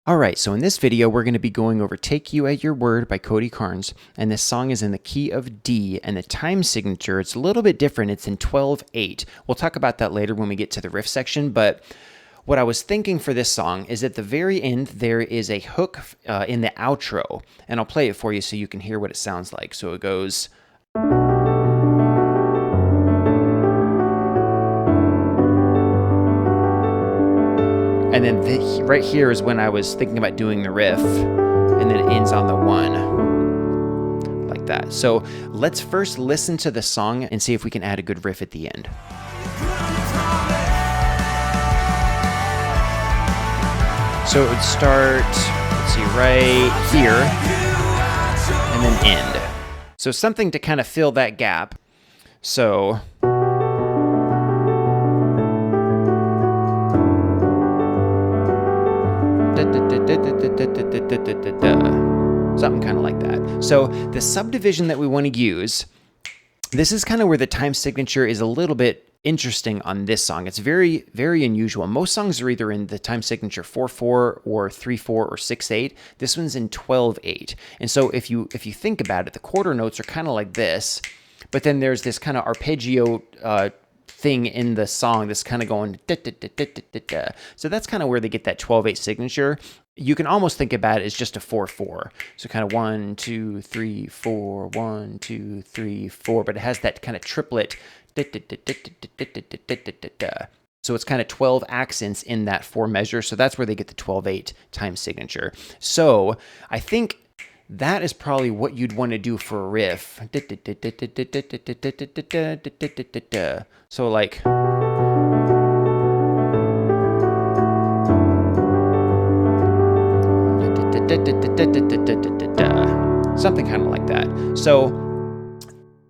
Alright, so in this video we're going to be going over Take You at Your Word by Cody Carnes, and this song is in the key of D, and the time signature, it's a little bit different, it's in 12/8. We'll talk about that later when we get to the riff section, but what I was thinking for this song is at the very end there is a hook in the outro, and I'll play it for you so you can hear what it sounds like. So it goes... And then right here is when I was thinking about doing the riff, and then it ends on the 1, like that. So let's first listen to the song and see if we can add a good riff at the end. So it would start, let's see, right here, and then end. So something to kind of fill that gap. So... something kind of like that. So the subdivision that we want to use, this is kind of where the time signature is a little bit interesting on this song. It's very, very unusual. Most songs are either in the time signature 4/4 or 3/4 or 6/8. This one's in 12/8. And so if you think about it, the quarter notes are kind of like this, but then there's this kind of arpeggio thing in the song that's kind of going da, da, da, da, da, da, da. So that's kind of where they get that 12/8 signature. You can almost think about it as just a 4/4. So kind of 1, 2, 3, 4, 1, 2, 3, 4, but it has that kind of triplet. Da, da, da, da, da, da, da, da, da, da, da. So it's kind of 12 accents in that 4 measure. So that's where they get the 12/8 time signature. So I think that is probably what you'd want to do for a riff. So like... something kind of like that. So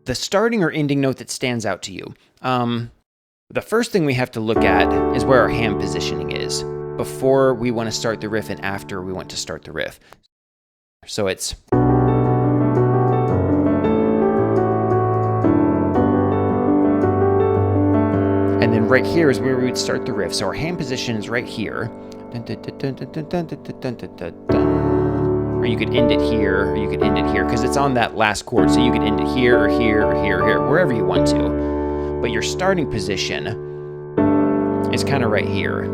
the starting or ending note that stands out to you. The first thing we have to look at is where our hand positioning is before we want to start the riff and after we want to start the riff. So it's... and then right here is where we would start the riff. So our hand position is right here. Or you could end it here, or you could end it here, because it's on that last chord. So you could end it here, or here, or here, or here, wherever you want to. But your starting position is kind of right here.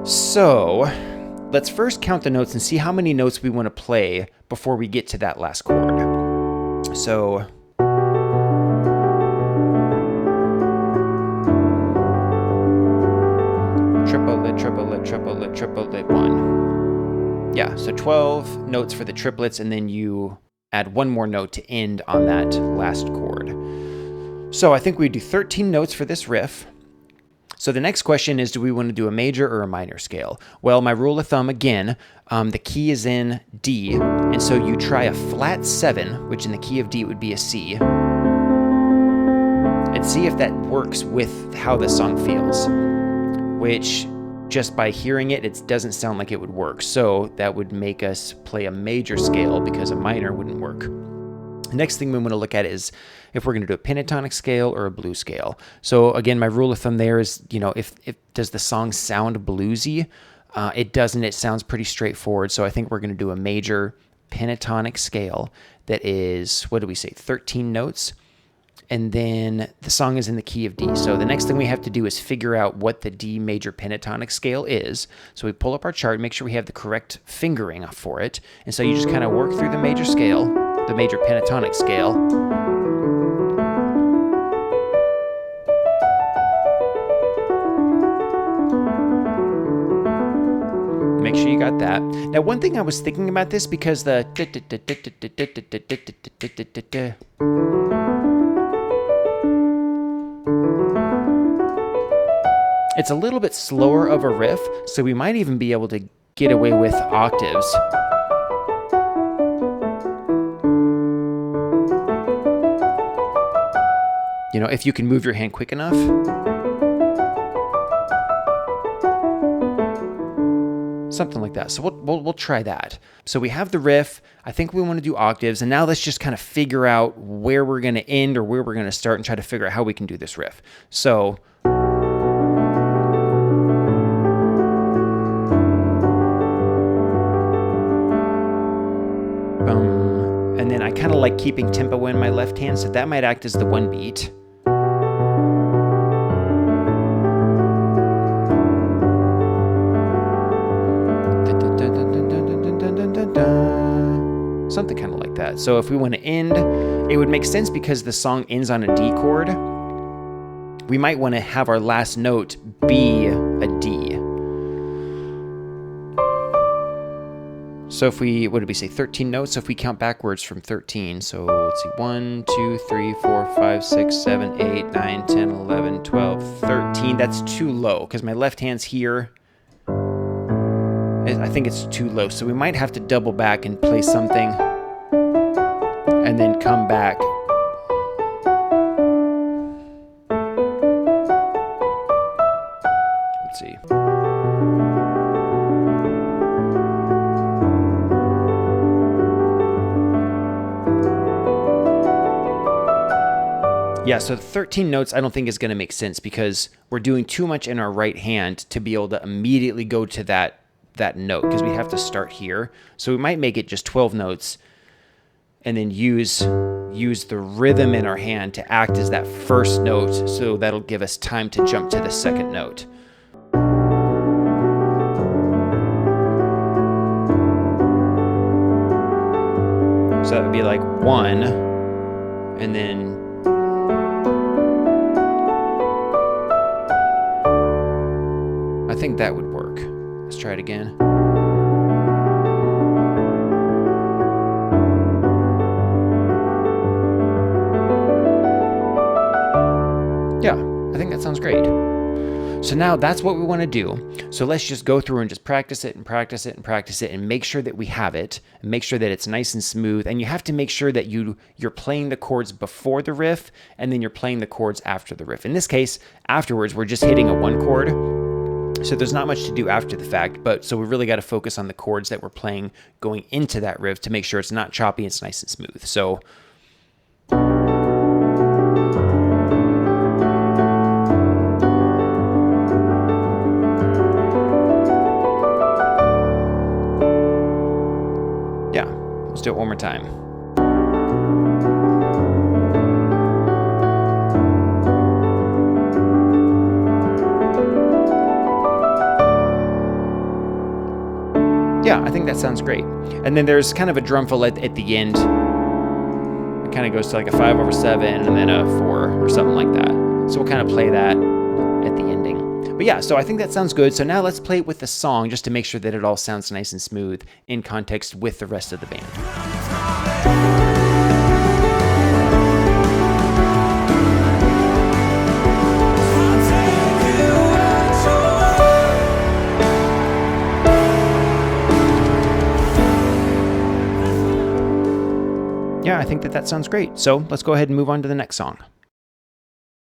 So let's first count the notes and see how many notes we want to play before we get to that last chord. So... triplet, triplet, triplet, triplet, 1. Yeah, so 12 notes for the triplets, and then you add one more note to end on that last chord. So I think we do 13 notes for this riff. So the next question is, do we want to do a major or a minor scale? Well, my rule of thumb, again, the key is in D, and so you try a flat 7, which in the key of D would be a C, and see if that works with how the song feels, which just by hearing it, it doesn't sound like it would work. So that would make us play a major scale because a minor wouldn't work. The next thing we want to look at is if we're going to do a pentatonic scale or a blues scale. So again, my rule of thumb there is, you know, if does the song sound bluesy? It doesn't. It sounds pretty straightforward. So I think we're going to do a major pentatonic scale that is, what do we say, 13 notes. And then the song is in the key of D. So the next thing we have to do is figure out what the D major pentatonic scale is. So we pull up our chart, make sure we have the correct fingering for it. And so you just kind of work through the major scale, the major pentatonic scale. Make sure you got that. Now, one thing I was thinking about this, because the it's a little bit slower of a riff, so we might even be able to get away with octaves. You know, if you can move your hand quick enough. something like that. So we'll try that. So we have the riff. I think we want to do octaves, and now let's just kind of figure out where we're going to end or where we're going to start and try to figure out how we can do this riff. So and then I kind of like keeping tempo in my left hand, so that might act as the one beat. Something kind of like that. So if we want to end, it would make sense because the song ends on a D chord. We might want to have our last note be a D. So if we, what did we say, 13 notes? So if we count backwards from 13, so let's see, 1, 2, 3, 4, 5, 6, 7, 8, 9, 10, 11, 12, 13. That's too low because my left hand's here. I think it's too low. So we might have to double back and play something and then come back. Let's see. Yeah, so 13 notes I don't think is going to make sense because we're doing too much in our right hand to be able to immediately go to that note because we have to start here. So we might make it just 12 notes and then use the rhythm in our hand to act as that first note, so that'll give us time to jump to the second note. So that would be like 1 and then I think that would work. Let's try it again. Yeah, I think that sounds great. So now that's what we want to do. So let's just go through and just practice it and practice it and practice it and make sure that we have it and make sure that it's nice and smooth. And you have to make sure that you're playing the chords before the riff and then you're playing the chords after the riff. In this case, afterwards, we're just hitting a 1 chord. So there's not much to do after the fact, but so we really got to focus on the chords that we're playing going into that riff to make sure it's not choppy, it's nice and smooth. So yeah, let's do it one more time. Yeah, I think that sounds great. And then there's kind of a drum fill at the end. It kind of goes to like a 5/7 and then a 4 or something like that. So we'll kind of play that at the ending. But yeah, so I think that sounds good. So now let's play it with the song just to make sure that it all sounds nice and smooth in context with the rest of the band. Yeah, I think that sounds great. So let's go ahead and move on to the next song.